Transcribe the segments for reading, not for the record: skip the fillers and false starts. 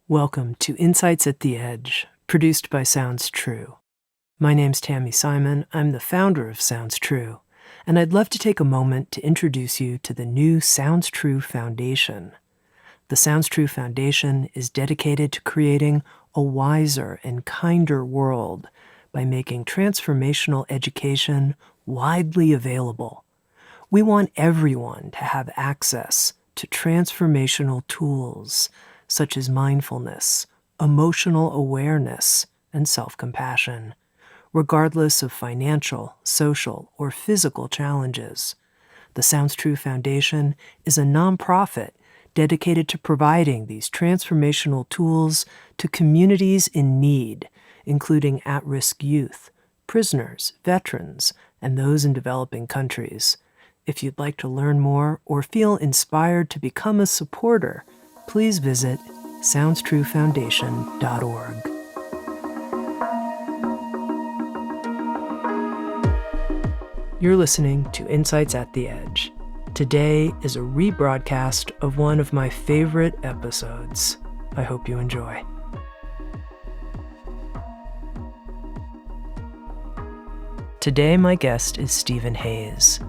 Welcome to Insights at the Edge, produced by Sounds True. My name's Tami Simon. I'm the founder of Sounds True, and I'd love to take a moment to introduce you to the new Sounds True Foundation. The Sounds True Foundation is dedicated to creating a wiser and kinder world by making transformational education widely available. We want everyone to have access to transformational tools such as mindfulness, emotional awareness, and self-compassion, regardless of financial, social, or physical challenges. The Sounds True Foundation is a nonprofit dedicated to providing these transformational tools to communities in need, including at-risk youth, prisoners, veterans, and those in developing countries. If you'd like to learn more or feel inspired to become a supporter, please visit SoundstrueFoundation.org. You're listening to Insights at the Edge. Today is a rebroadcast of one of my favorite episodes. I hope you enjoy. Today, my guest is Stephen Hayes.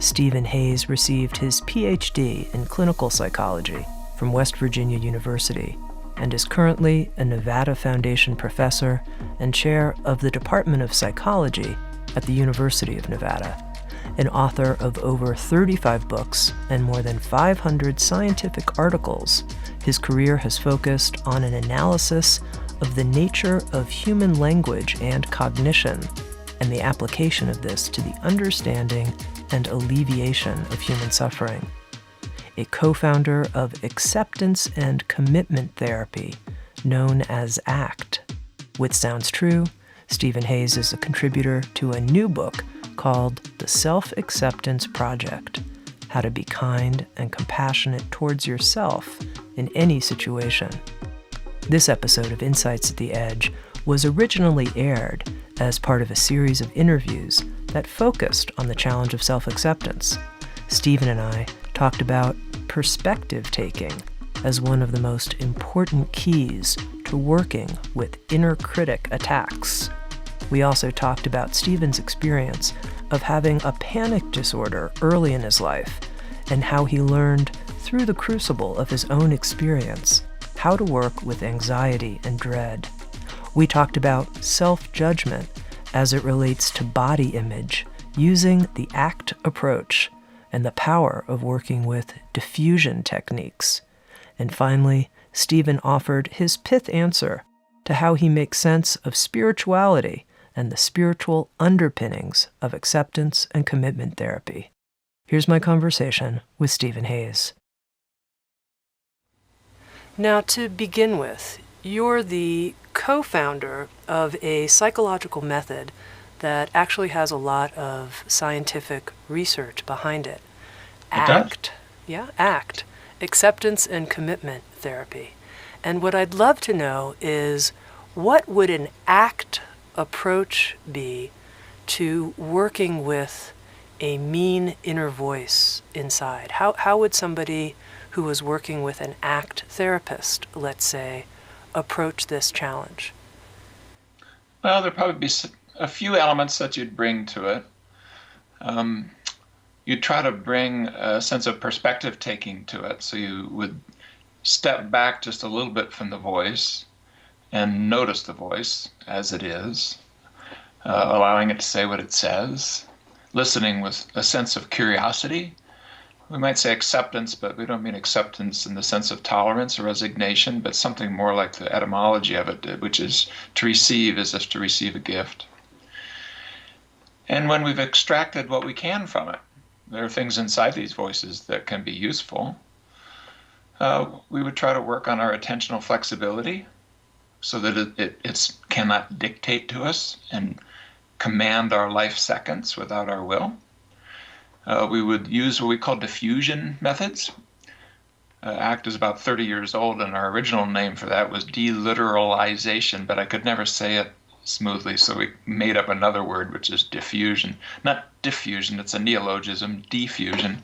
Stephen Hayes received his PhD in clinical psychology from West Virginia University and is currently a Nevada Foundation professor and chair of the Department of Psychology at the University of Nevada. An author of over 35 books and more than 500 scientific articles, his career has focused on an analysis of the nature of human language and cognition and the application of this to the understanding and alleviation of human suffering. A co-founder of acceptance and commitment therapy known as ACT. With Sounds True, Stephen Hayes is a contributor to a new book called The Self-Acceptance Project: How to Be Kind and Compassionate Towards Yourself in Any Situation. This episode of Insights at the Edge was originally aired as part of a series of interviews that focused on the challenge of self-acceptance. Stephen and I talked about perspective taking as one of the most important keys to working with inner critic attacks. We also talked about Stephen's experience of having a panic disorder early in his life and how he learned through the crucible of his own experience how to work with anxiety and dread. We talked about self-judgment as it relates to body image using the ACT approach and the power of working with diffusion techniques. And finally, Stephen offered his pith answer to how he makes sense of spirituality and the spiritual underpinnings of acceptance and commitment therapy. Here's my conversation with Stephen Hayes. Now, to begin with, you're the co-founder of a psychological method that actually has a lot of scientific research behind it. ACT. Yeah, ACT. Acceptance and Commitment Therapy. And what I'd love to know is, what would an ACT approach be to working with a mean inner voice inside? How would somebody who was working with an ACT therapist, let's say, approach this challenge? Well, there'd probably be a few elements that you'd bring to it. You'd try to bring a sense of perspective taking to it. So you would step back just a little bit from the voice and notice the voice as it is, allowing it to say what it says, listening with a sense of curiosity. We might say acceptance, but we don't mean acceptance in the sense of tolerance or resignation, but something more like the etymology of it, which is to receive as if to receive a gift. And when we've extracted what we can from it, there are things inside these voices that can be useful. We would try to work on our attentional flexibility so that it cannot dictate to us and command our life seconds without our will. We would use what we call diffusion methods. ACT is about 30 years old, and our original name for that was deliteralization, but I could never say it smoothly. So we made up another word, which is diffusion. Not diffusion, it's a neologism, diffusion,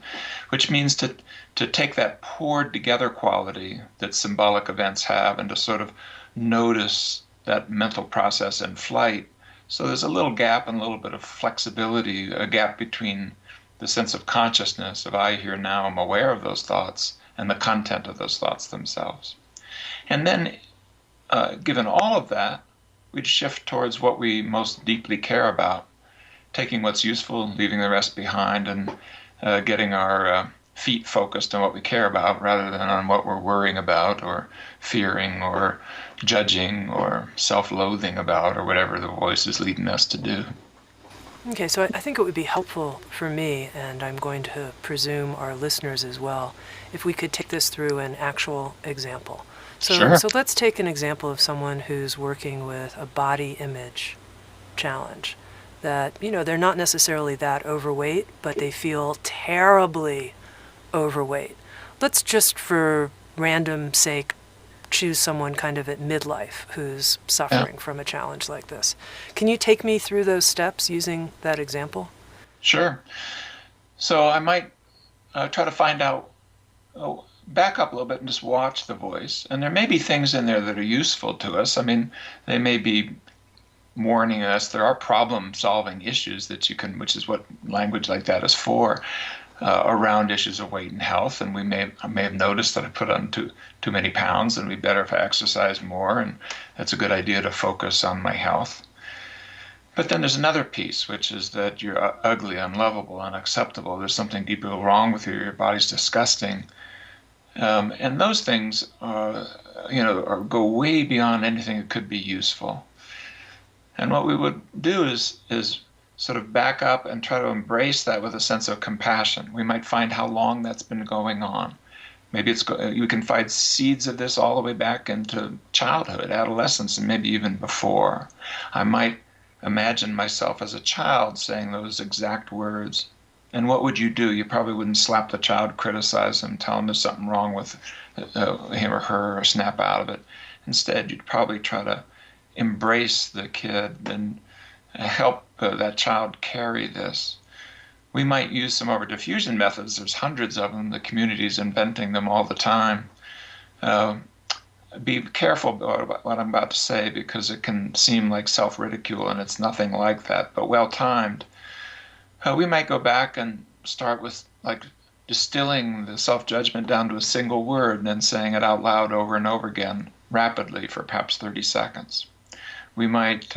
which means to take that poured together quality that symbolic events have and to sort of notice that mental process in flight. So there's a little gap and a little bit of flexibility, a gap between the sense of consciousness of I here now am aware of those thoughts and the content of those thoughts themselves. And then, given all of that, we'd shift towards what we most deeply care about, taking what's useful, leaving the rest behind, and getting our feet focused on what we care about rather than on what we're worrying about or fearing or judging or self-loathing about or whatever the voice is leading us to do. Okay, so I think it would be helpful for me, and I'm going to presume our listeners as well, if we could take this through an actual example. Sure. So let's take an example of someone who's working with a body image challenge. That, they're not necessarily that overweight, but they feel terribly overweight. Let's just, for random sake, choose someone kind of at midlife who's suffering from a challenge like this. Can you take me through those steps using that example? Sure. So I might try to find out, back up a little bit and just watch the voice. And there may be things in there that are useful to us. I mean, they may be warning us. There are problem-solving issues that you can, which is what language like that is for, around issues of weight and health. And I may have noticed that I put on too many pounds, and it'd be better if I exercise more. And that's a good idea to focus on my health. But then there's another piece, which is that you're ugly, unlovable, unacceptable. There's something deeply wrong with you. Your body's disgusting. And those things, go way beyond anything that could be useful. And what we would do is sort of back up and try to embrace that with a sense of compassion. We might find how long that's been going on. Maybe you can find seeds of this all the way back into childhood, adolescence, and maybe even before. I might imagine myself as a child saying those exact words. And what would you do? You probably wouldn't slap the child, criticize him, tell him there's something wrong with him or her, or snap out of it. Instead, you'd probably try to embrace the kid and help that child carry this. We might use some of our diffusion methods. There's hundreds of them. The community's inventing them all the time. Be careful about what I'm about to say, because it can seem like self-ridicule, and it's nothing like that, but well-timed. We might go back and start with distilling the self-judgment down to a single word and then saying it out loud over and over again, rapidly, for perhaps 30 seconds. We might...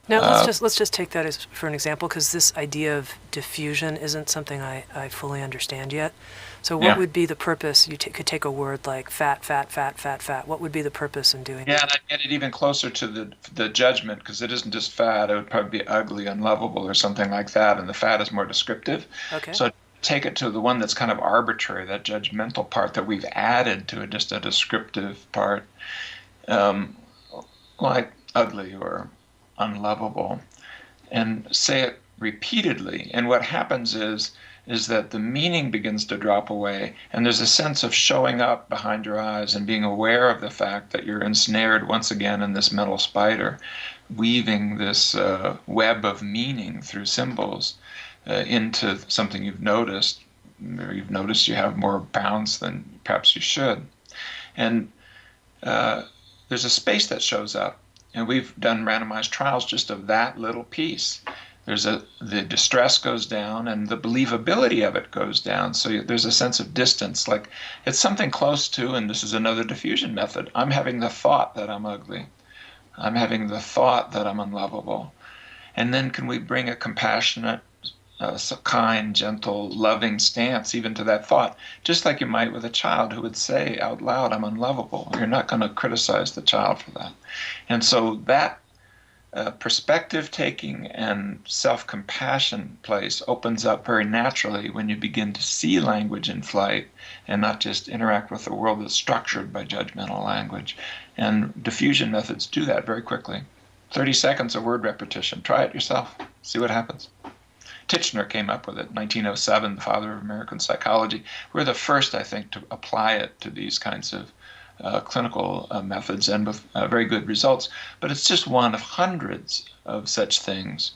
Now, let's just take that as for an example, because this idea of diffusion isn't something I fully understand yet. So what would be the purpose? You could take a word like fat, fat, fat, fat, fat. What would be the purpose in doing that? Yeah, and I'd get it even closer to the judgment, because it isn't just fat. It would probably be ugly, unlovable, or something like that, and the fat is more descriptive. Okay. So take it to the one that's kind of arbitrary, that judgmental part that we've added to just a descriptive part, like ugly or unlovable, and say it repeatedly. And what happens is that the meaning begins to drop away, and there's a sense of showing up behind your eyes and being aware of the fact that you're ensnared once again in this mental spider, weaving this web of meaning through symbols into something you've noticed. Or you've noticed you have more pounds than perhaps you should. And there's a space that shows up. And we've done randomized trials just of that little piece. The distress goes down and the believability of it goes down. So there's a sense of distance, like it's something close to, and this is another diffusion method, I'm having the thought that I'm ugly. I'm having the thought that I'm unlovable. And then can we bring a compassionate, kind, gentle, loving stance even to that thought, just like you might with a child who would say out loud, I'm unlovable. You're not going to criticize the child for that. And so that perspective taking and self-compassion place opens up very naturally when you begin to see language in flight and not just interact with a world that's structured by judgmental language. And diffusion methods do that very quickly. 30 seconds of word repetition. Try it yourself. See what happens. Titchener came up with it, 1907, the father of American psychology. We're the first, I think, to apply it to these kinds of clinical methods and with very good results. But it's just one of hundreds of such things.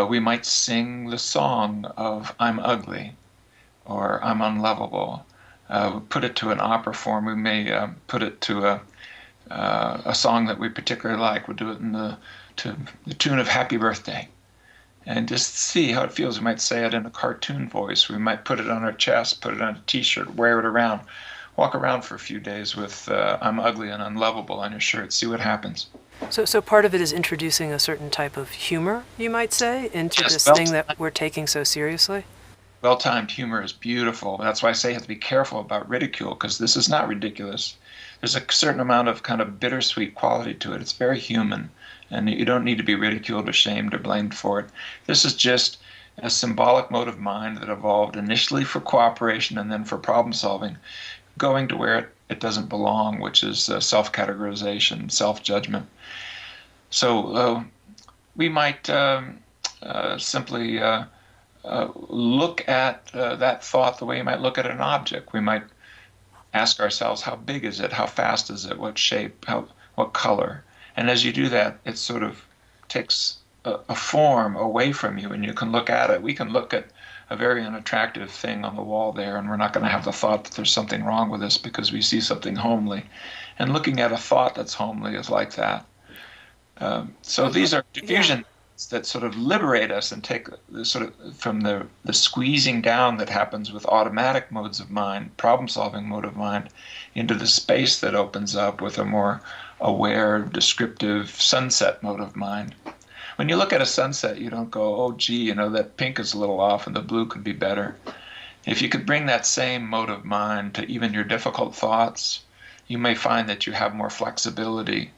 We might sing the song of I'm ugly or I'm unlovable. Put it to an opera form. We may put it to a song that we particularly like. We'll do it to the tune of Happy Birthday, and just see how it feels. We might say it in a cartoon voice. We might put it on our chest, put it on a t-shirt, wear it around, walk around for a few days with I'm ugly and unlovable on your shirt, see what happens. So part of it is introducing a certain type of humor, you might say, into Yes, this thing that we're taking so seriously? Well-timed humor is beautiful. That's why I say you have to be careful about ridicule, because this is not ridiculous. There's a certain amount of kind of bittersweet quality to it. It's very human, and you don't need to be ridiculed or shamed or blamed for it. This is just a symbolic mode of mind that evolved initially for cooperation and then for problem solving, going to where it doesn't belong, which is self-categorization, self-judgment. So we might simply look at that thought the way you might look at an object. We might ask ourselves, how big is it? How fast is it? What shape? What color? And as you do that, it sort of takes a form away from you, and you can look at it. We can look at a very unattractive thing on the wall there, and we're not going to have the thought that there's something wrong with this because we see something homely. And looking at a thought that's homely is like that. So these are diffusion that sort of liberate us and take sort of from the squeezing down that happens with automatic modes of mind, problem-solving mode of mind, into the space that opens up with a more aware, descriptive sunset mode of mind. When you look at a sunset, you don't go, oh, gee, that pink is a little off and the blue could be better. If you could bring that same mode of mind to even your difficult thoughts, you may find that you have more flexibility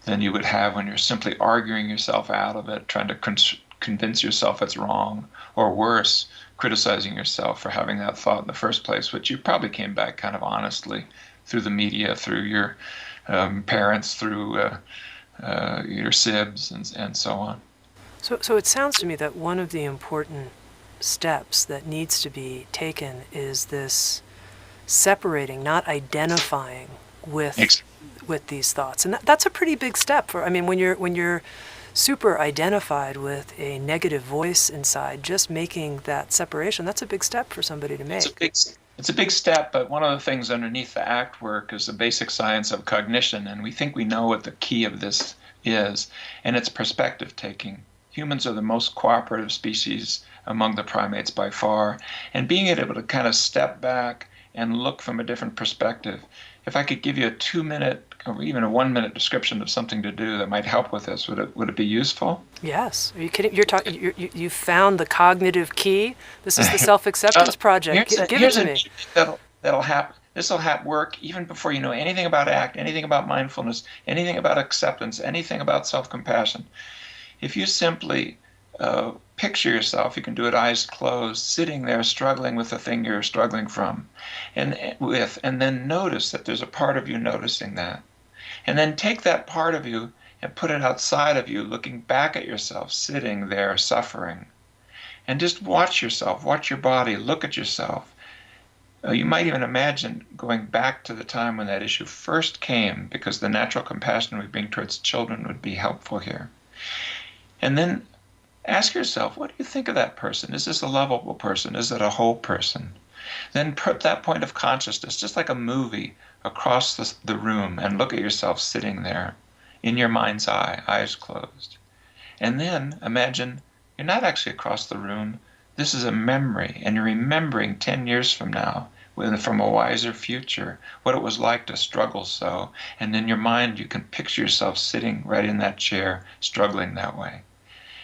than you would have when you're simply arguing yourself out of it, trying to convince yourself it's wrong, or worse, criticizing yourself for having that thought in the first place, which you probably came back kind of honestly through the media, through your parents, through your sibs, and so on. So it sounds to me that one of the important steps that needs to be taken is this separating, not identifying with these thoughts, and that's a pretty big step. When you're super identified with a negative voice inside, just making that separation, that's a big step for somebody to make. It's a big step, but one of the things underneath the ACT work is the basic science of cognition, and we think we know what the key of this is, and it's perspective taking. Humans are the most cooperative species among the primates by far, and being able to kind of step back and look from a different perspective. If I could give you a 2-minute or even a 1-minute description of something to do that might help with this, would it be useful? Yes. Are you kidding? You found the cognitive key. This is the self-acceptance project. Give it to me. That'll happen. This will work even before you know anything about ACT, anything about mindfulness, anything about acceptance, anything about self-compassion. If you simply picture yourself, you can do it eyes closed, sitting there struggling with the thing you're struggling from, and then notice that there's a part of you noticing that. And then take that part of you and put it outside of you, looking back at yourself, sitting there suffering. And just watch yourself, watch your body, look at yourself. You might even imagine going back to the time when that issue first came, because the natural compassion we bring towards children would be helpful here. And then ask yourself, what do you think of that person? Is this a lovable person? Is it a whole person? Then put that point of consciousness, just like a movie, across the room and look at yourself sitting there in your mind's eye, eyes closed. And then imagine you're not actually across the room. This is a memory, and you're remembering 10 years from now, from a wiser future, what it was like to struggle so. And in your mind, you can picture yourself sitting right in that chair, struggling that way.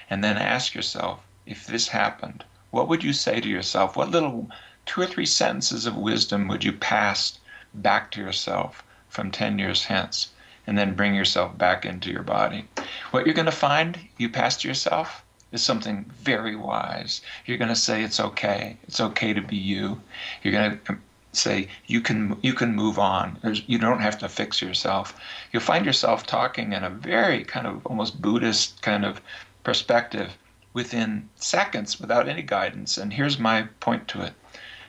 And then ask yourself, if this happened, what would you say to yourself? What little 2 or 3 sentences of wisdom would you pass back to yourself from 10 years hence, and then bring yourself back into your body? What you're going to find you pass to yourself is something very wise. You're going to say it's okay. It's okay to be you. You're going to say you can move on. You don't have to fix yourself. You'll find yourself talking in a very kind of almost Buddhist kind of perspective within seconds without any guidance. And here's my point to it.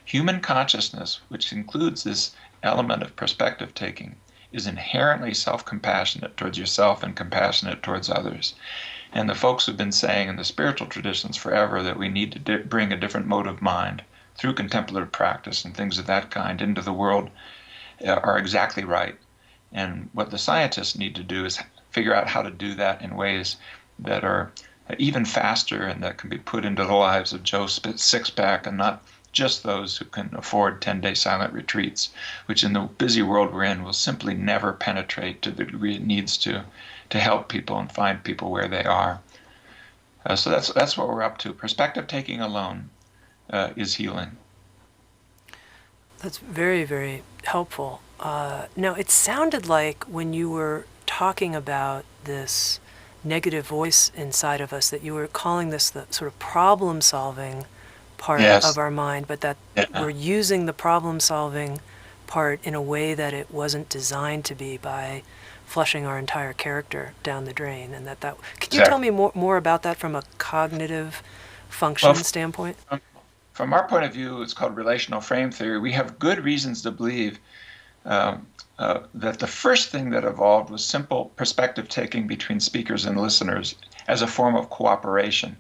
Human consciousness, which includes this element of perspective taking, is inherently self-compassionate towards yourself and compassionate towards others. And the folks who've been saying in the spiritual traditions forever that we need to bring a different mode of mind through contemplative practice and things of that kind into the world are exactly right. And what the scientists need to do is figure out how to do that in ways that are even faster and that can be put into the lives of Joe Sixpack and not just those who can afford 10-day silent retreats, which in the busy world we're in will simply never penetrate to the degree it needs to help people and find people where they are. So that's what we're up to. Perspective taking alone is healing. That's very, very helpful. Now, it sounded like when you were talking about this negative voice inside of us that you were calling this the sort of problem-solving part of our mind, but that we're using the problem-solving part in a way that it wasn't designed to be by flushing our entire character down the drain. And that could you tell me more about that from a cognitive function standpoint? From our point of view, it's called relational frame theory. We have good reasons to believe that the first thing that evolved was simple perspective taking between speakers and listeners as a form of cooperation.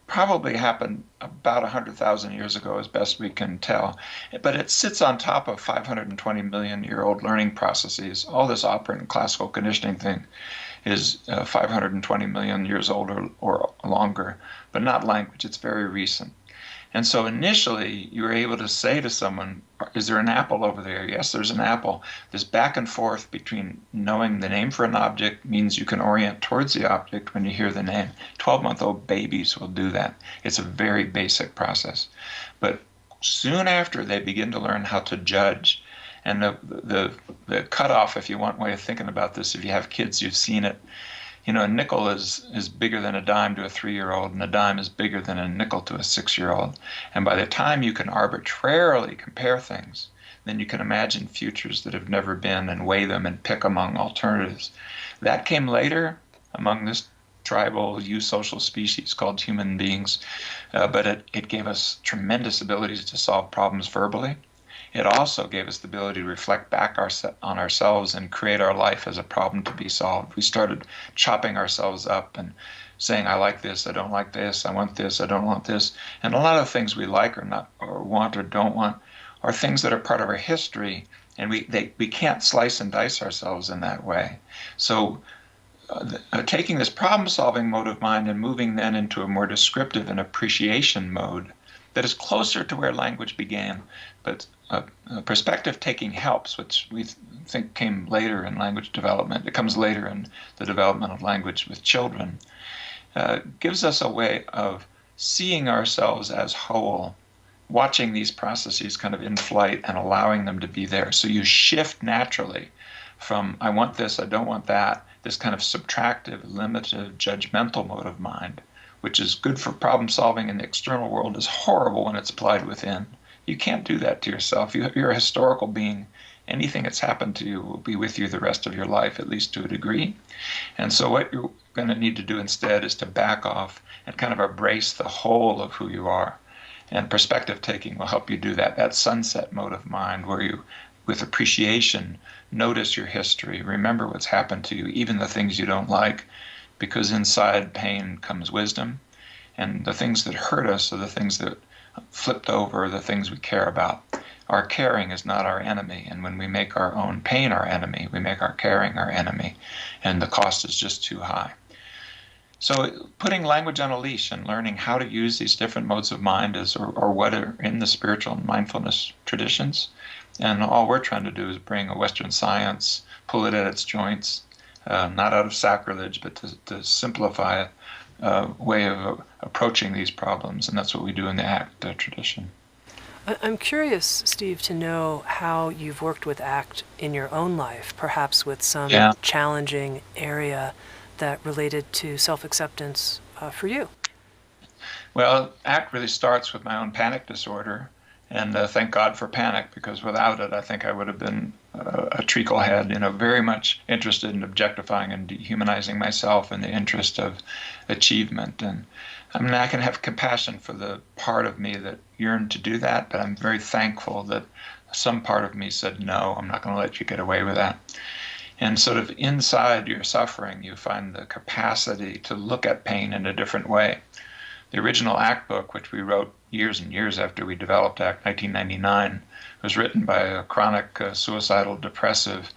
Probably happened about 100,000 years ago, as best we can tell. But it sits on top of 520 million-year-old learning processes. All this operant classical conditioning thing is 520 million years old or longer, but not language. It's very recent. And so initially, you were able to say to someone, is there an apple over there? Yes, there's an apple. This back and forth between knowing the name for an object means you can orient towards the object when you hear the name. 12-month-old babies will do that. It's a very basic process. But soon after, they begin to learn how to judge. And the cutoff, if you want way of thinking about this, if you have kids, you've seen it. You know, a nickel is bigger than a dime to a 3-year-old, and a dime is bigger than a nickel to a 6-year-old. And by the time you can arbitrarily compare things, then you can imagine futures that have never been and weigh them and pick among alternatives. That came later among this tribal eusocial species called human beings, but it gave us tremendous abilities to solve problems verbally. It also gave us the ability to reflect back on ourselves and create our life as a problem to be solved. We started chopping ourselves up and saying, I like this, I don't like this, I want this, I don't want this. And a lot of things we like or want or don't want are things that are part of our history, and we can't slice and dice ourselves in that way. So taking this problem-solving mode of mind and moving then into a more descriptive and appreciation mode that is closer to where language began, but perspective taking helps, which we think came later in language development. It comes later in the development of language with children. Gives us a way of seeing ourselves as whole, watching these processes kind of in flight and allowing them to be there. So you shift naturally from I want this, I don't want that, this kind of subtractive, limited, judgmental mode of mind, which is good for problem solving in the external world, is horrible when it's applied within. You can't do that to yourself. You're a historical being. Anything that's happened to you will be with you the rest of your life, at least to a degree. And so what you're going to need to do instead is to back off and kind of embrace the whole of who you are. And perspective taking will help you do that. That sunset mode of mind where you, with appreciation, notice your history, remember what's happened to you, even the things you don't like, because inside pain comes wisdom. And the things that hurt us are the things that flipped over, the things we care about. Our caring is not our enemy, and when we make our own pain our enemy, we make our caring our enemy, and the cost is just too high. So putting language on a leash and learning how to use these different modes of mind or what are in the spiritual mindfulness traditions, and all we're trying to do is bring a Western science, pull it at its joints, not out of sacrilege, but to simplify it, way of approaching these problems, and that's what we do in the ACT tradition. I'm curious, Steve, to know how you've worked with ACT in your own life, perhaps with some challenging area that related to self-acceptance for you. Well, ACT really starts with my own panic disorder, and thank God for panic, because without it, I think I would have been a treaclehead, very much interested in objectifying and dehumanizing myself in the interest of achievement. And I mean, I can have compassion for the part of me that yearned to do that, but I'm very thankful that some part of me said, no, I'm not going to let you get away with that. And sort of inside your suffering, you find the capacity to look at pain in a different way. The original ACT book, which we wrote years and years after we developed ACT, 1999, was written by a chronic suicidal, depressive,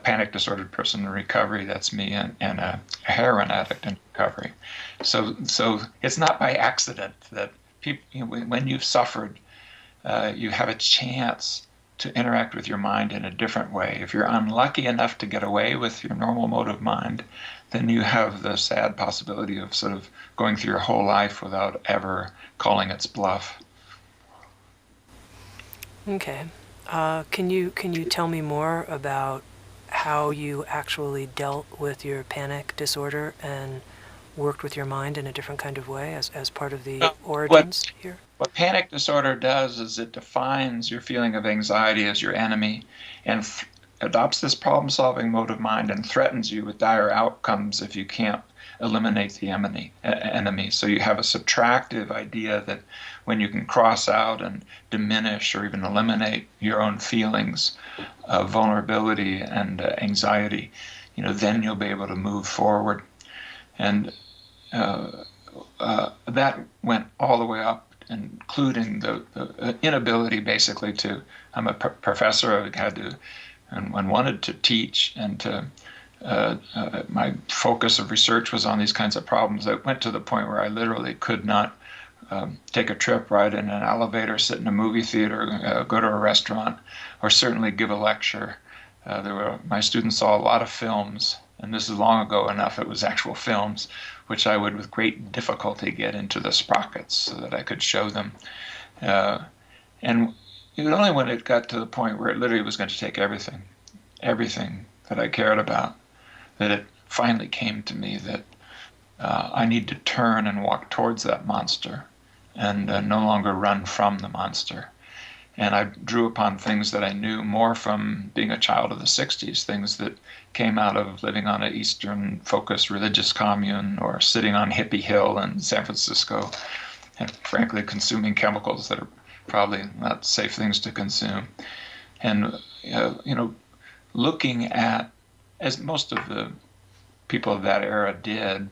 panic disordered person in recovery. That's me, and a heroin addict in recovery. So it's not by accident that people, when you've suffered, you have a chance to interact with your mind in a different way. If you're unlucky enough to get away with your normal mode of mind, then you have the sad possibility of sort of going through your whole life without ever calling its bluff. Okay. Can you tell me more about how you actually dealt with your panic disorder and worked with your mind in a different kind of way as part of the origins here? What panic disorder does is it defines your feeling of anxiety as your enemy and adopts this problem-solving mode of mind and threatens you with dire outcomes if you can't eliminate the enemy. So you have a subtractive idea that when you can cross out and diminish or even eliminate your own feelings of vulnerability and anxiety, then you'll be able to move forward. And that went all the way up, including the inability basically to, I'm a professor, I had to, and wanted to teach, and to, my focus of research was on these kinds of problems. It went to the point where I literally could not take a trip, ride in an elevator, sit in a movie theater, go to a restaurant, or certainly give a lecture. My students saw a lot of films, and this is long ago enough, it was actual films, which I would with great difficulty get into the sprockets so that I could show them. And it was only when it got to the point where it literally was going to take everything that I cared about, that it finally came to me that I need to turn and walk towards that monster and no longer run from the monster. And I drew upon things that I knew more from being a child of the 60s, things that came out of living on an Eastern-focused religious commune or sitting on Hippie Hill in San Francisco and frankly consuming chemicals that are probably not safe things to consume. And, looking at, as most of the people of that era did,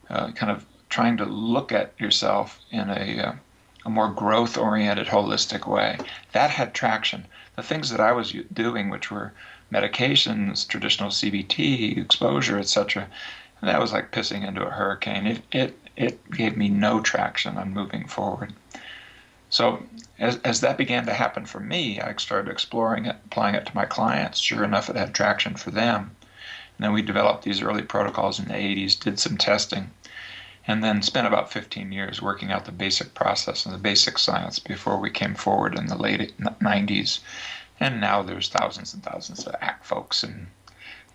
kind of trying to look at yourself in a more growth-oriented, holistic way. That had traction. The things that I was doing, which were medications, traditional CBT, exposure, etc., that was like pissing into a hurricane. It gave me no traction on moving forward. So as that began to happen for me, I started exploring it, applying it to my clients. Sure enough, it had traction for them. And then we developed these early protocols in the 80s, did some testing, and then spent about 15 years working out the basic process and the basic science before we came forward in the late 90s. And now there's thousands and thousands of ACT folks and,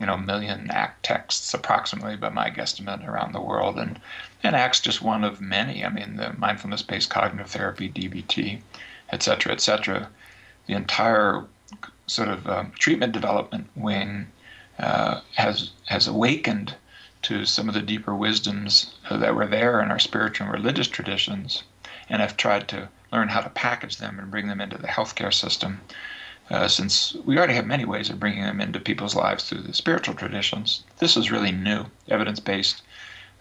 a million ACT texts approximately by my guesstimate around the world. And ACT's just one of many. I mean, the mindfulness-based cognitive therapy, DBT, et cetera, the entire sort of treatment development wing has awakened to some of the deeper wisdoms that were there in our spiritual and religious traditions, and have tried to learn how to package them and bring them into the healthcare system, since we already have many ways of bringing them into people's lives through the spiritual traditions. This is really new. Evidence-based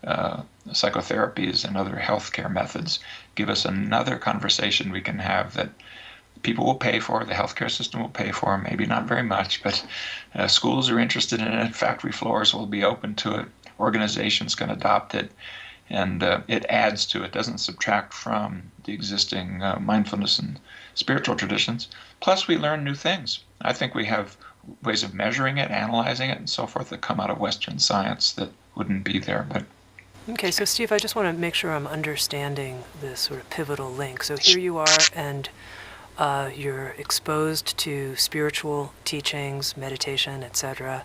psychotherapies and other healthcare methods give us another conversation we can have that people will pay for, the healthcare system will pay for, maybe not very much, but schools are interested in it, factory floors will be open to it, organizations can adopt it, and it adds to it, doesn't subtract from the existing mindfulness and spiritual traditions. Plus, we learn new things. I think we have ways of measuring it, analyzing it, and so forth that come out of Western science that wouldn't be there. But okay, so Steve, I just want to make sure I'm understanding this sort of pivotal link. So here you are, and you're exposed to spiritual teachings, meditation, etc.,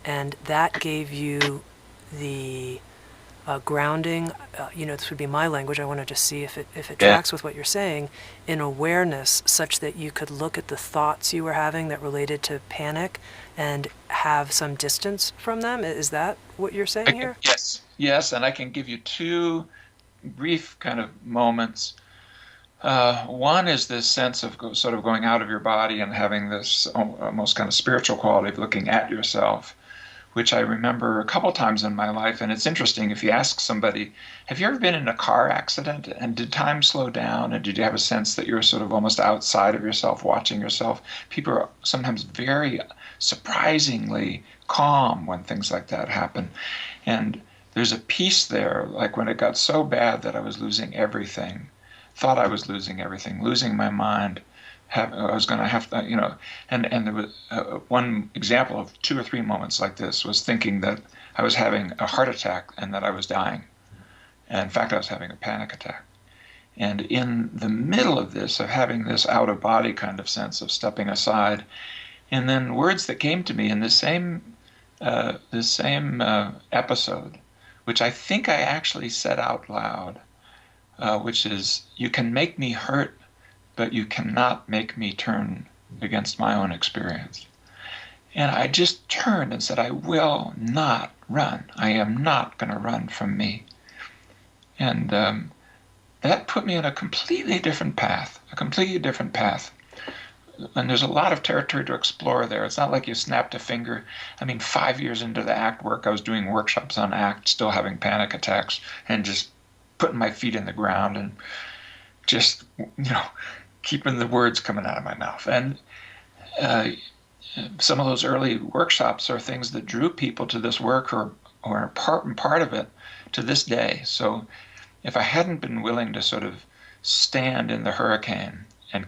and that gave you the grounding, this would be my language, I want to just see if it tracks with what you're saying, in awareness such that you could look at the thoughts you were having that related to panic and have some distance from them. Is that what you're saying here? Yes, and I can give you two brief kind of moments. One is this sense of sort of going out of your body and having this almost kind of spiritual quality of looking at yourself. which I remember a couple times in my life. And it's interesting, if you ask somebody, have you ever been in a car accident, and did time slow down, and did you have a sense that you were sort of almost outside of yourself, watching yourself? People are sometimes very surprisingly calm when things like that happen. And there's a piece there, like when it got so bad that I was losing everything, thought I was losing everything, losing my mind. I was going to have to, and there was one example of 2 or 3 moments like this was thinking that I was having a heart attack and that I was dying. And in fact, I was having a panic attack. And in the middle of this, of having this out-of-body kind of sense of stepping aside, and then words that came to me in this same episode, which I think I actually said out loud, which is, "You can make me hurt, but you cannot make me turn against my own experience." And I just turned and said, I will not run. I am not going to run from me. And that put me on a completely different path, And there's a lot of territory to explore there. It's not like you snapped a finger. I mean, 5 years into the ACT work, I was doing workshops on ACT, still having panic attacks, and just putting my feet in the ground and just, keeping the words coming out of my mouth. And some of those early workshops are things that drew people to this work or are part of it to this day. So if I hadn't been willing to sort of stand in the hurricane and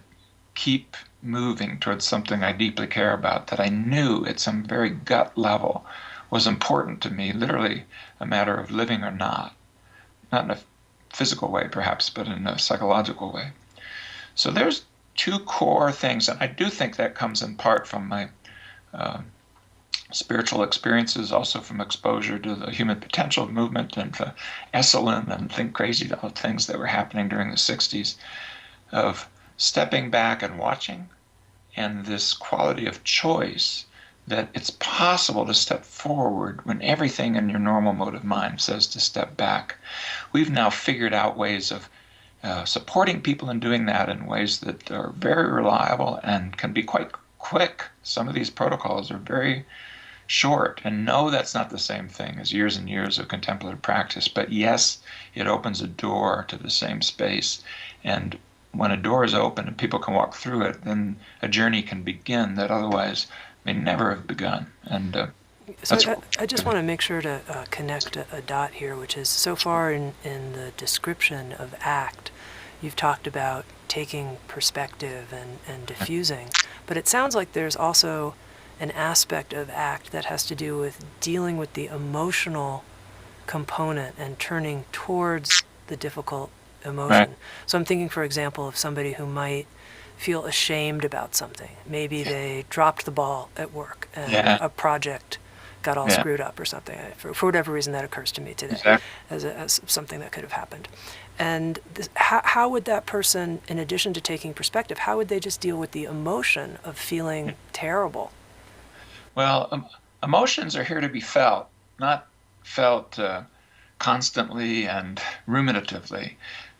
keep moving towards something I deeply care about, that I knew at some very gut level was important to me, literally a matter of living or not in a physical way perhaps, but in a psychological way. So there's 2 core things, and I do think that comes in part from my spiritual experiences, also from exposure to the human potential movement and to Esalen and Think Crazy, all the things that were happening during the 60s, of stepping back and watching, and this quality of choice that it's possible to step forward when everything in your normal mode of mind says to step back. We've now figured out ways of supporting people in doing that in ways that are very reliable and can be quite quick. Some of these protocols are very short, and no, that's not the same thing as years and years of contemplative practice, but yes, it opens a door to the same space. And when a door is open and people can walk through it, then a journey can begin that otherwise may never have begun. And so I just want to make sure to connect a dot here, which is, so far in the description of ACT, you've talked about taking perspective and diffusing, but it sounds like there's also an aspect of ACT that has to do with dealing with the emotional component and turning towards the difficult emotion. Right. So I'm thinking, for example, of somebody who might feel ashamed about something. Maybe they dropped the ball at work and a project got all screwed up or something. For whatever reason, that occurs to me today as something that could have happened. And how would that person, in addition to taking perspective, how would they just deal with the emotion of feeling terrible? Well, emotions are here to be felt, not felt constantly and ruminatively.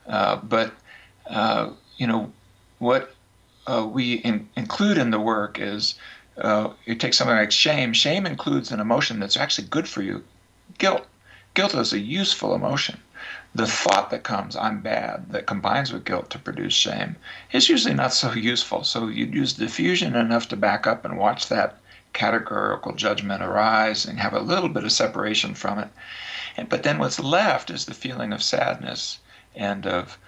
But what we include in the work is, you take something like shame. Shame includes an emotion that's actually good for you. Guilt is a useful emotion. The thought that comes, I'm bad, that combines with guilt to produce shame, is usually not so useful. So you'd use diffusion enough to back up and watch that categorical judgment arise and have a little bit of separation from it. But then what's left is the feeling of sadness and of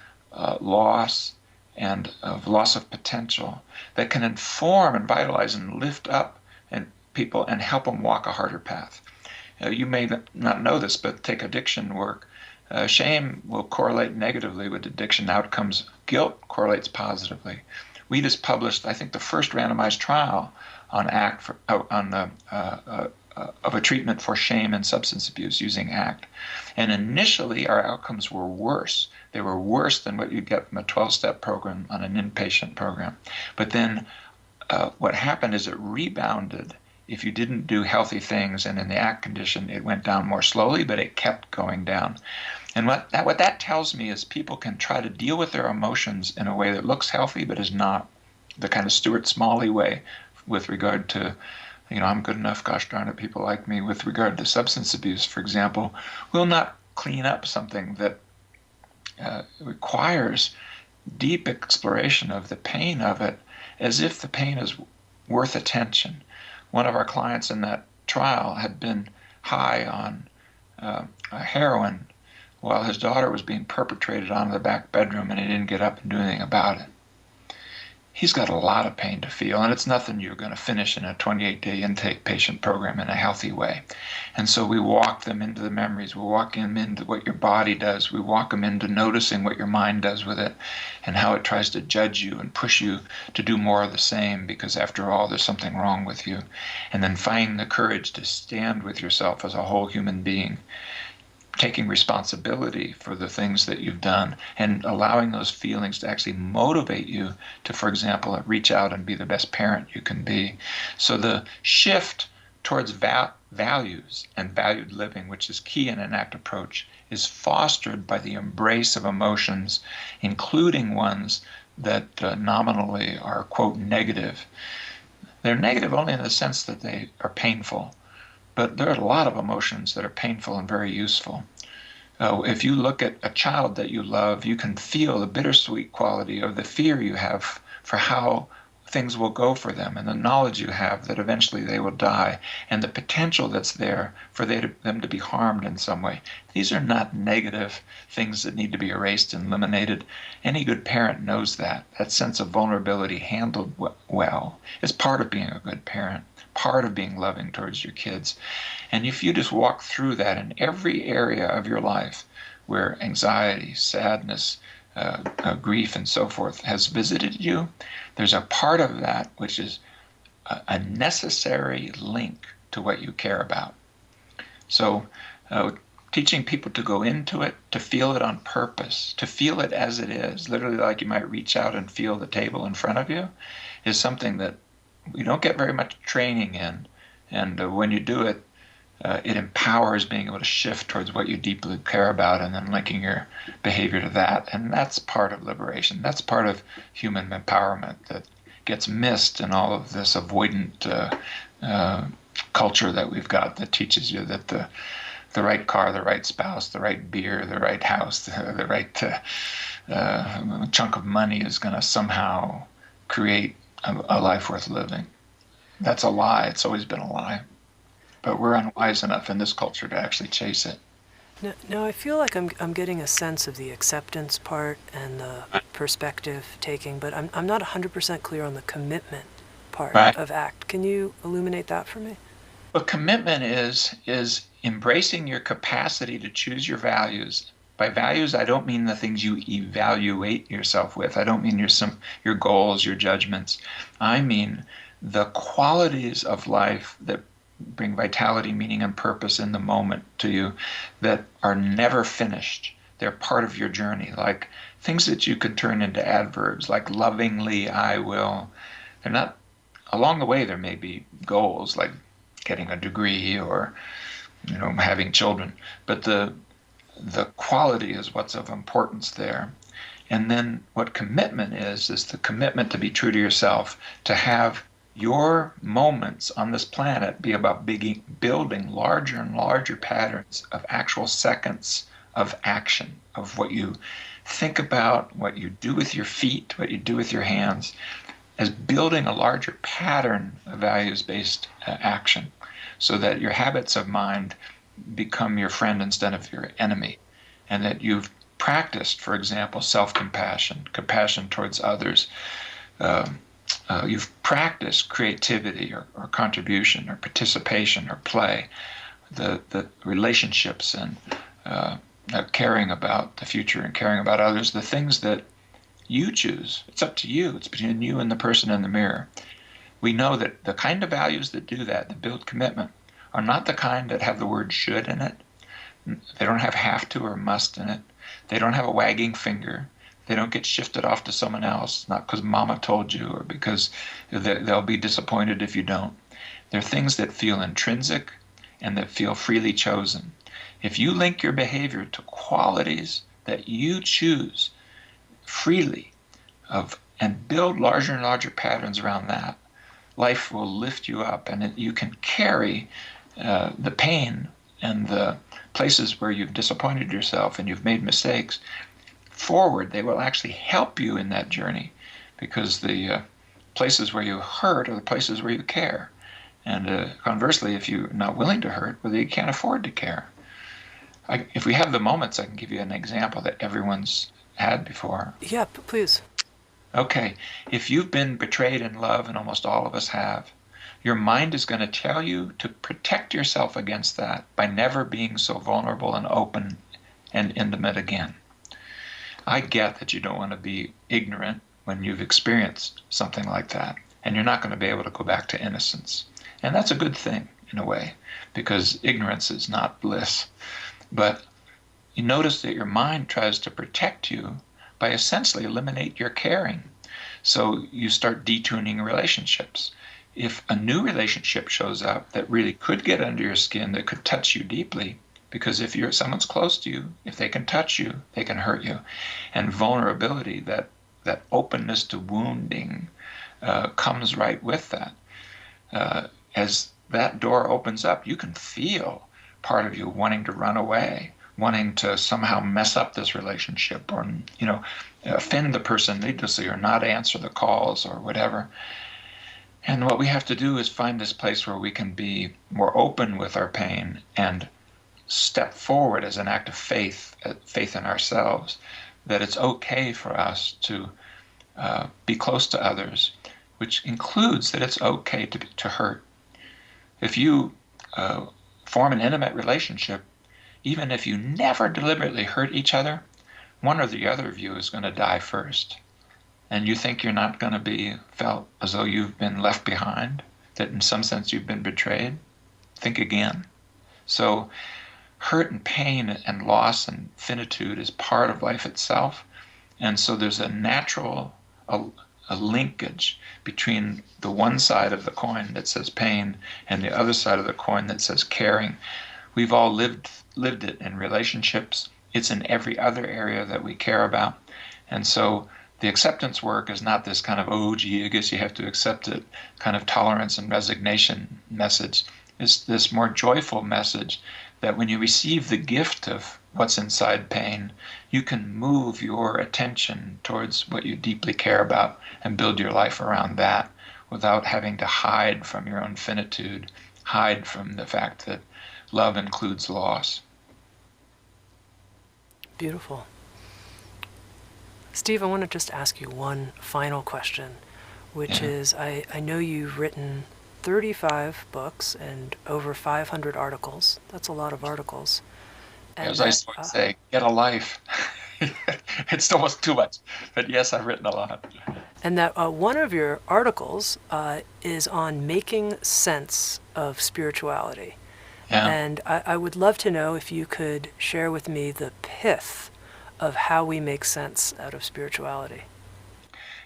loss and of loss of potential that can inform and vitalize and lift up people and help them walk a harder path. You may not know this, but take addiction work. Shame will correlate negatively with addiction outcomes. Guilt correlates positively. We just published, I think, the first randomized trial on ACT of a treatment for shame and substance abuse using ACT. And initially, our outcomes were worse. They were worse than what you'd get from a 12-step program on an inpatient program. But then what happened is it rebounded if you didn't do healthy things, and in the ACT condition, it went down more slowly, but it kept going down. And what that tells me is people can try to deal with their emotions in a way that looks healthy, but is not the kind of Stuart Smalley way with regard to I'm good enough, gosh darn it, people like me. With regard to substance abuse, for example, will not clean up something that requires deep exploration of the pain of it, as if the pain is worth attention. One of our clients in that trial had been high on heroin while his daughter was being perpetrated on in the back bedroom, and he didn't get up and do anything about it. He's got a lot of pain to feel, and it's nothing you're going to finish in a 28-day intake patient program in a healthy way. And so we walk them into the memories. We walk them into what your body does. We walk them into noticing what your mind does with it and how it tries to judge you and push you to do more of the same, because after all, there's something wrong with you. And then find the courage to stand with yourself as a whole human being, taking responsibility for the things that you've done and allowing those feelings to actually motivate you to, for example, reach out and be the best parent you can be. So the shift towards values and valued living, which is key in an ACT approach, is fostered by the embrace of emotions, including ones that nominally are, quote, negative. They're negative only in the sense that they are painful. But there are a lot of emotions that are painful and very useful. If you look at a child that you love, you can feel the bittersweet quality of the fear you have for how things will go for them, and the knowledge you have that eventually they will die, and the potential that's there for them to be harmed in some way. These are not negative things that need to be erased and eliminated. Any good parent knows that. That sense of vulnerability handled well is part of being a good parent, part of being loving towards your kids. And if you just walk through that in every area of your life where anxiety, sadness, grief, and so forth has visited you, there's a part of that which is a necessary link to what you care about. So teaching people to go into it, to feel it on purpose, to feel it as it is, literally like you might reach out and feel the table in front of you, is something that we don't get very much training in. And when you do it, it empowers being able to shift towards what you deeply care about and then linking your behavior to that. And that's part of liberation. That's part of human empowerment that gets missed in all of this avoidant culture that we've got that teaches you that the right car, the right spouse, the right beer, the right house, the right chunk of money is going to somehow create a life worth living. That's a lie. It's always been a lie. But we're unwise enough in this culture to actually chase it. Now I feel like I'm getting a sense of the acceptance part and the perspective taking, but I'm not 100% clear on the commitment part of ACT. Can you illuminate that for me? Well, commitment is embracing your capacity to choose your values. By values, I don't mean the things you evaluate yourself with. I don't mean your goals, your judgments. I mean the qualities of life that bring vitality, meaning, and purpose in the moment to you that are never finished. They're part of your journey, like things that you can turn into adverbs, like lovingly, I will. They're not, along the way there may be goals, like getting a degree or, having children, but the quality is what's of importance there. And then what commitment is the commitment to be true to yourself, to have your moments on this planet be about building larger and larger patterns of actual seconds of action, of what you think about, what you do with your feet, what you do with your hands, as building a larger pattern of values-based action, so that your habits of mind become your friend instead of your enemy, and that you've practiced, for example, self-compassion, compassion towards others. You've practiced creativity or contribution or participation or play, the relationships and caring about the future and caring about others, the things that you choose. It's up to you. It's between you and the person in the mirror. We know that the kind of values that do that build commitment, are not the kind that have the word should in it. They don't have have to or must in it. They don't have a wagging finger. They don't get shifted off to someone else, not because mama told you or because they'll be disappointed if you don't. They're things that feel intrinsic and that feel freely chosen. If you link your behavior to qualities that you choose freely and build larger and larger patterns around that, life will lift you up, and you can carry the pain and the places where you've disappointed yourself and you've made mistakes forward. They will actually help you in that journey, because the places where you hurt are the places where you care. And conversely, if you're not willing to hurt, well, you can't afford to care. If we have the moments, I can give you an example that everyone's had before. Yeah, please. Okay, if you've been betrayed in love, and almost all of us have, your mind is going to tell you to protect yourself against that by never being so vulnerable and open and intimate again. I get that you don't want to be ignorant when you've experienced something like that, and you're not going to be able to go back to innocence. And that's a good thing in a way, because ignorance is not bliss. But you notice that your mind tries to protect you by essentially eliminate your caring. So you start detuning relationships. If a new relationship shows up that really could get under your skin, that could touch you deeply, because if someone's close to you, if they can touch you, they can hurt you. And vulnerability, that openness to wounding, comes right with that. As that door opens up, you can feel part of you wanting to run away, wanting to somehow mess up this relationship, or offend the person needlessly, or not answer the calls, or whatever. And what we have to do is find this place where we can be more open with our pain and step forward as an act of faith in ourselves, that it's okay for us to be close to others, which includes that it's okay to hurt. If you form an intimate relationship, even if you never deliberately hurt each other, one or the other of you is going to die first. And you think you're not going to be felt as though you've been left behind, that in some sense you've been betrayed? Think again. So hurt and pain and loss and finitude is part of life itself. And so there's a natural a linkage between the one side of the coin that says pain and the other side of the coin that says caring. We've all lived it in relationships. It's in every other area that we care about. And so the acceptance work is not this kind of, oh, gee, I guess you have to accept it, kind of tolerance and resignation message. It's this more joyful message that when you receive the gift of what's inside pain, you can move your attention towards what you deeply care about and build your life around that without having to hide from your own finitude, hide from the fact that love includes loss. Beautiful. Steve, I want to just ask you one final question, which is, I know you've written 35 books and over 500 articles. That's a lot of articles. And as I say, get a life. It's almost too much. But yes, I've written a lot. And that one of your articles is on making sense of spirituality. Yeah. And I would love to know if you could share with me the pith of how we make sense out of spirituality.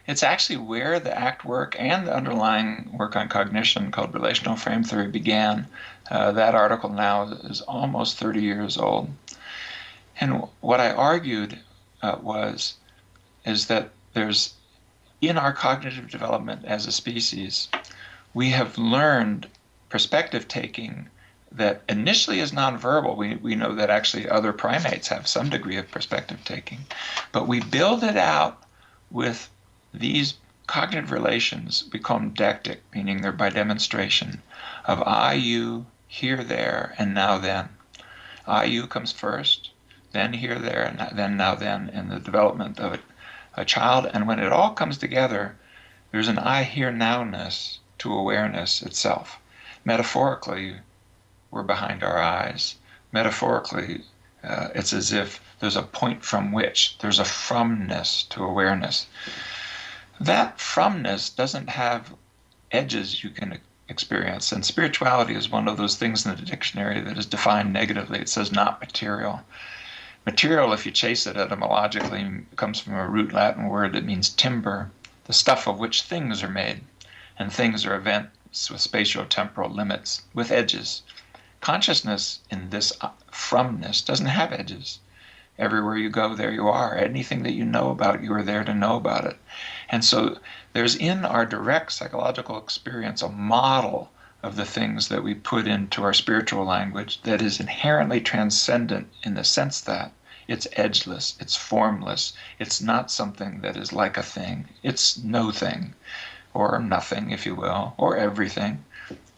It's actually where the ACT work and the underlying work on cognition called relational frame theory began. That article now is almost 30 years old. And what I argued is that there's, in our cognitive development as a species, we have learned perspective taking that initially is nonverbal. We know that actually other primates have some degree of perspective taking, but we build it out with these cognitive relations. We call them deictic, meaning they're by demonstration, of I, you, here, there, and now, then. I, you comes first, then here, there, and then, now, then, in the development of a child. And when it all comes together, there's an I, here, now-ness to awareness itself. Metaphorically, we're behind our eyes. Metaphorically, it's as if there's a point from which there's a fromness to awareness. That fromness doesn't have edges you can experience, and spirituality is one of those things in the dictionary that is defined negatively. It says not material. Material, if you chase it etymologically, comes from a root Latin word that means timber, the stuff of which things are made, and things are events with spatio-temporal limits, with edges. Consciousness in this fromness doesn't have edges. Everywhere you go, there you are. Anything that you know about, you are there to know about it. And so there's in our direct psychological experience a model of the things that we put into our spiritual language that is inherently transcendent in the sense that it's edgeless, it's formless, it's not something that is like a thing, it's no thing, or nothing, if you will, or everything,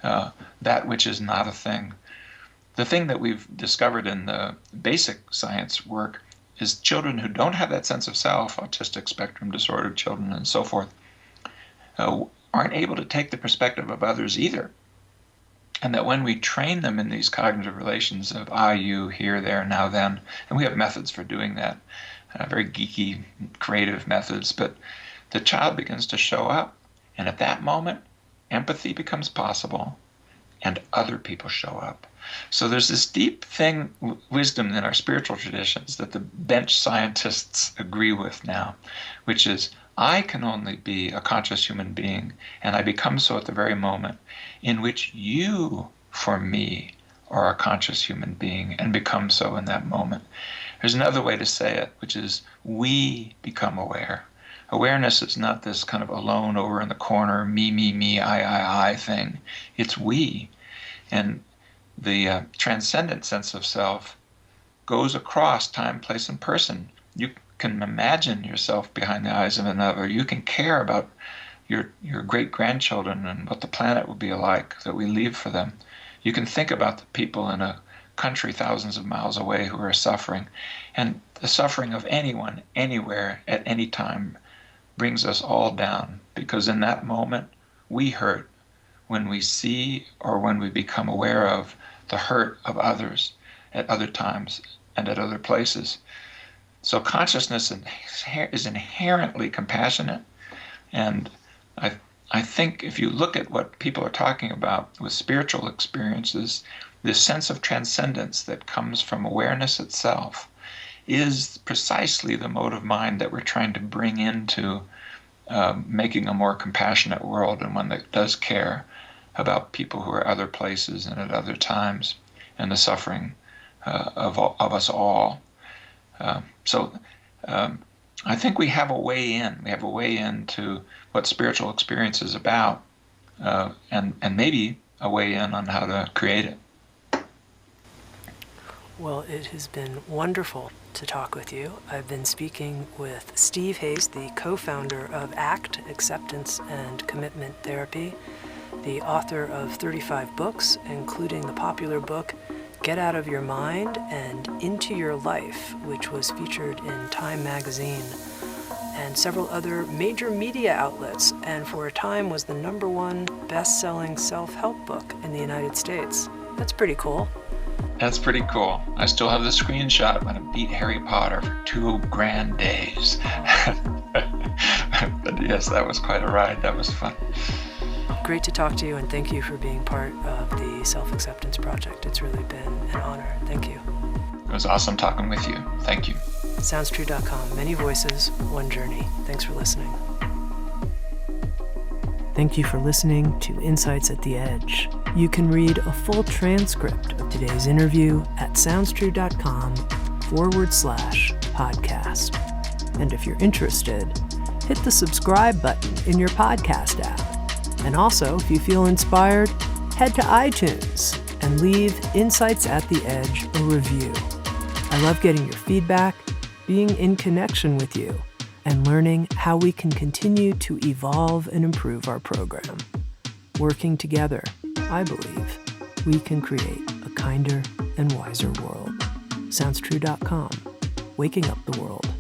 that which is not a thing. The thing that we've discovered in the basic science work is children who don't have that sense of self, autistic spectrum disorder children and so forth, aren't able to take the perspective of others either. And that when we train them in these cognitive relations of I, you, here, there, now, then, and we have methods for doing that, very geeky, creative methods, but the child begins to show up. And at that moment, empathy becomes possible and other people show up. So there's this deep wisdom in our spiritual traditions that the bench scientists agree with now, which is I can only be a conscious human being, and I become so at the very moment in which you, for me, are a conscious human being and become so in that moment. There's another way to say it, which is we become aware. Awareness is not this kind of alone over in the corner, me, I thing. It's we. And the transcendent sense of self goes across time, place, and person. You can imagine yourself behind the eyes of another. You can care about your great-grandchildren and what the planet will be like that we leave for them. You can think about the people in a country thousands of miles away who are suffering. And the suffering of anyone, anywhere, at any time brings us all down, because in that moment we hurt when we see or when we become aware of the hurt of others at other times and at other places. So consciousness is inherently compassionate, and I think if you look at what people are talking about with spiritual experiences, this sense of transcendence that comes from awareness itself is precisely the mode of mind that we're trying to bring into making a more compassionate world, and one that does care about people who are other places and at other times, and the suffering of us all. So I think we have a way in. We have a way into what spiritual experience is about, and maybe a way in on how to create it. Well, it has been wonderful to talk with you. I've been speaking with Steve Hayes, the co-founder of ACT, Acceptance and Commitment Therapy, the author of 35 books, including the popular book Get Out of Your Mind and Into Your Life, which was featured in Time magazine and several other major media outlets, and for a time was the #1 best-selling self-help book in the United States. That's pretty cool. That's pretty cool. I still have the screenshot when I beat Harry Potter for 2 grand days. But yes, that was quite a ride. That was fun. Great to talk to you, and thank you for being part of the Self-Acceptance Project. It's really been an honor. Thank you. It was awesome talking with you. Thank you. SoundsTrue.com. Many voices, one journey. Thanks for listening. Thank you for listening to Insights at the Edge. You can read a full transcript of today's interview at SoundsTrue.com/podcast. And if you're interested, hit the subscribe button in your podcast app. And also, if you feel inspired, head to iTunes and leave Insights at the Edge a review. I love getting your feedback, being in connection with you, and learning how we can continue to evolve and improve our program. Working together, I believe, we can create a kinder and wiser world. SoundsTrue.com, waking up the world.